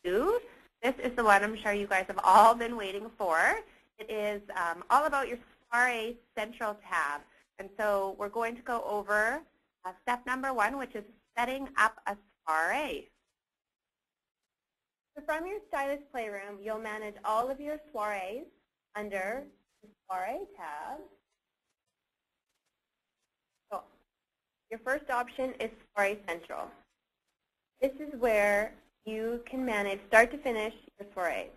2. This is the one I'm sure you guys have all been waiting for. It is all about your Soiree Central tab. And so we're going to go over step number 1, which is setting up a soiree. So from your Stylist Playroom, you'll manage all of your soirees under the Soiree tab. So your first option is Soiree Central. This is where you can manage start to finish your soiree.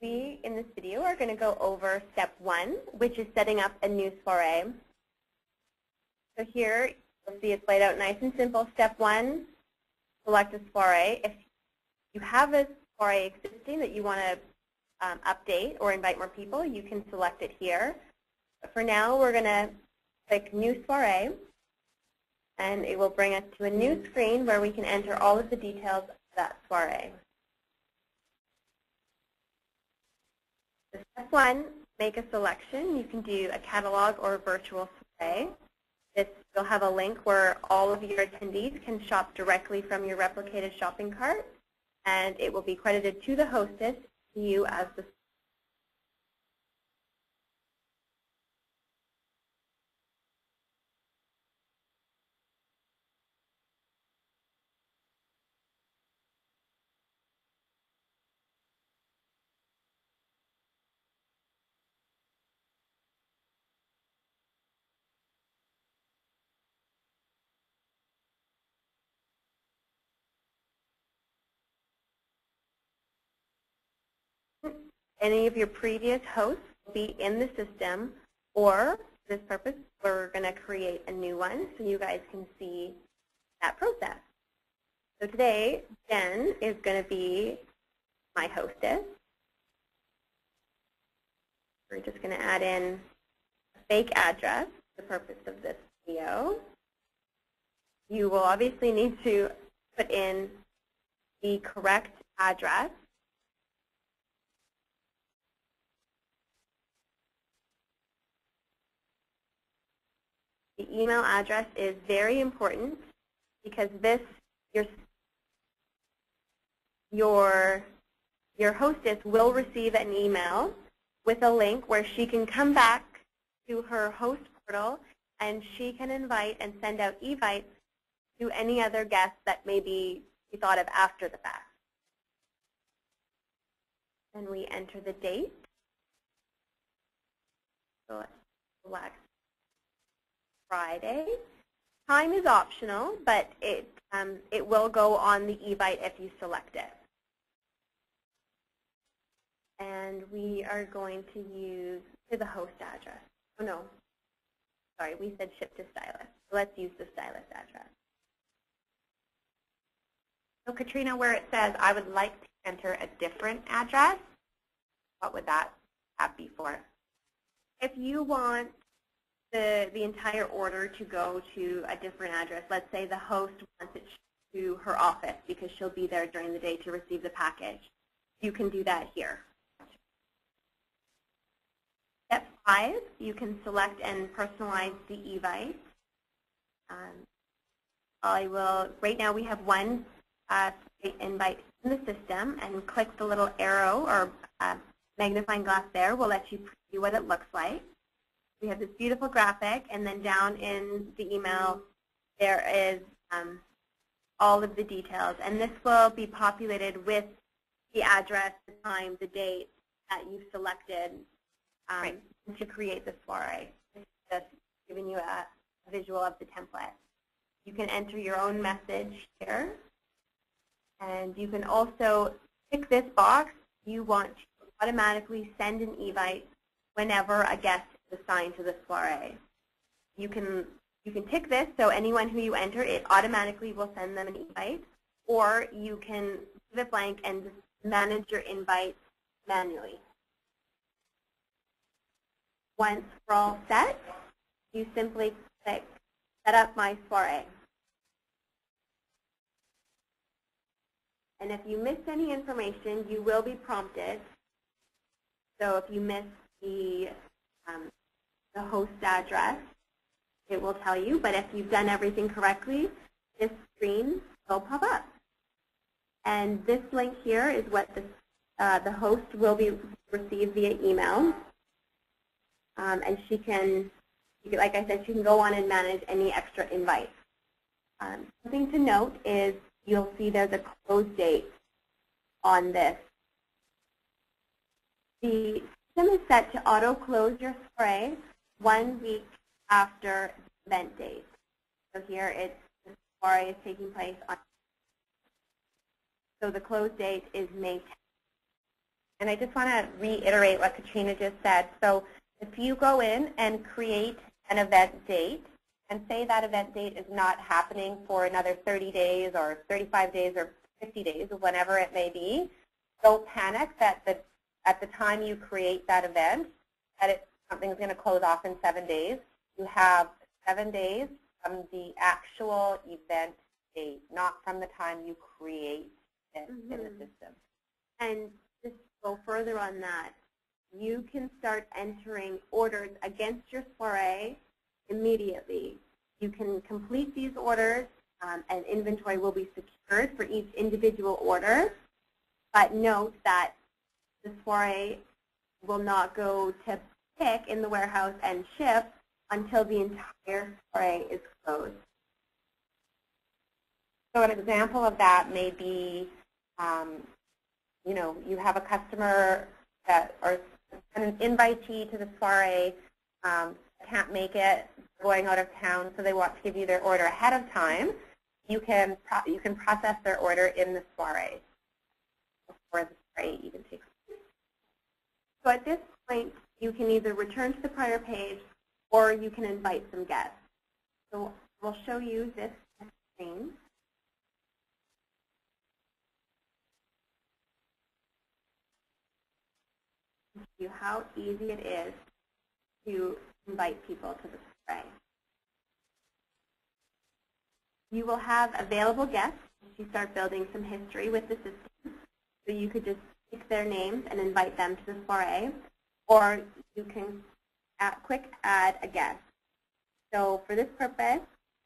We, in this video, are going to go over step 1, which is setting up a new soiree. So here, you'll see it's laid out nice and simple. Step 1, select a soiree. If you have a soiree existing that you want to update or invite more people, you can select it here. But for now, we're going to click New Soiree, and it will bring us to a new screen where we can enter all of the details of that soiree. So step 1, make a selection. You can do a catalog or a virtual soiree. You'll have a link where all of your attendees can shop directly from your replicated shopping cart, and it will be credited to the hostess, to you as the any of your previous hosts will be in the system, or for this purpose, we're going to create a new one so you guys can see that process. So today, Jen is going to be my hostess. We're just going to add in a fake address for the purpose of this video. You will obviously need to put in the correct address. The email address is very important because this your hostess will receive an email with a link where she can come back to her host portal and she can invite and send out evites to any other guests that maybe she thought of after the fact. Then we enter the date. So let's select Friday. Time is optional, but it will go on the evite if you select it. And we are going to use the host address. Oh no, sorry, we said ship to stylist. So let's use the stylist address. So Katrina, where it says I would like to enter a different address, what would that tab be for? If you want the entire order to go to a different address, let's say the host wants it to her office because she'll be there during the day to receive the package, you can do that here. Step 5, you can select and personalize the evite. Right now we have one invite in the system, and click the little arrow or magnifying glass there will let you preview what it looks like. We have this beautiful graphic, and then down in the email there is all of the details. And this will be populated with the address, the time, the date that you've selected to create the soiree. It's just giving you a visual of the template. You can enter your own message here. And you can also tick this box. You want to automatically send an evite whenever a guest is assigned to the soiree. You can tick this so anyone who you enter, it automatically will send them an invite, or you can leave it blank and just manage your invites manually. Once we're all set, you simply click Set Up My Soiree. And if you miss any information, you will be prompted. So if you miss the host address, it will tell you. But if you've done everything correctly, this screen will pop up. And this link here is what the host will receive via email. And she can, like I said, she can go on and manage any extra invites. Something to note is you'll see there's a close date on this. The system is set to auto-close your soiree 1 week after the event date. So here the soiree is taking place on, so the close date is May 10th. And I just want to reiterate what Katrina just said. So if you go in and create an event date, and say that event date is not happening for another 30 days or 35 days or 50 days, or whenever it may be, don't panic that at the time you create that event, that something's going to close off in 7 days. You have 7 days from the actual event date, not from the time you create it in the system. And just to go further on that, you can start entering orders against your soiree immediately. You can complete these orders, and inventory will be secured for each individual order. But note that the soiree will not go to pick in the warehouse and ship until the entire soiree is closed. So an example of that may be, you have a customer or an invitee to the soiree, can't make it, going out of town, so they want to give you their order ahead of time. You can process their order in the soiree before the soiree even takes place. So at this point, you can either return to the prior page or you can invite some guests. So we'll show you this screen. To show you how easy it is to invite people to the soiree. You will have available guests as you start building some history with the system. So you could just pick their names and invite them to the soiree, or you can quick add a guest. So for this purpose,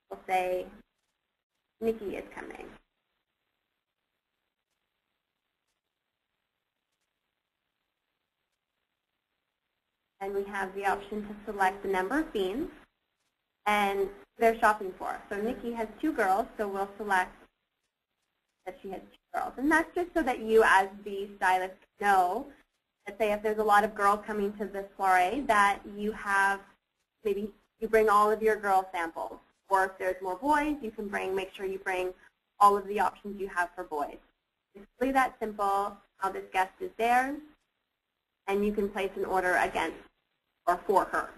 we'll say Nikki is coming. And we have the option to select the number of beans and they're shopping for. So Nikki has 2 girls, so we'll select that she has 2 girls. And that's just so that you as the stylist know, let's say if there's a lot of girls coming to the soiree, that you have, maybe you bring all of your girl samples. Or if there's more boys, you can make sure you bring all of the options you have for boys. It's really that simple. How this guest is there, and you can place an order against or for her.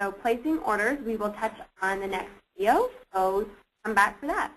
So placing orders, we will touch on the next video, so come back for that.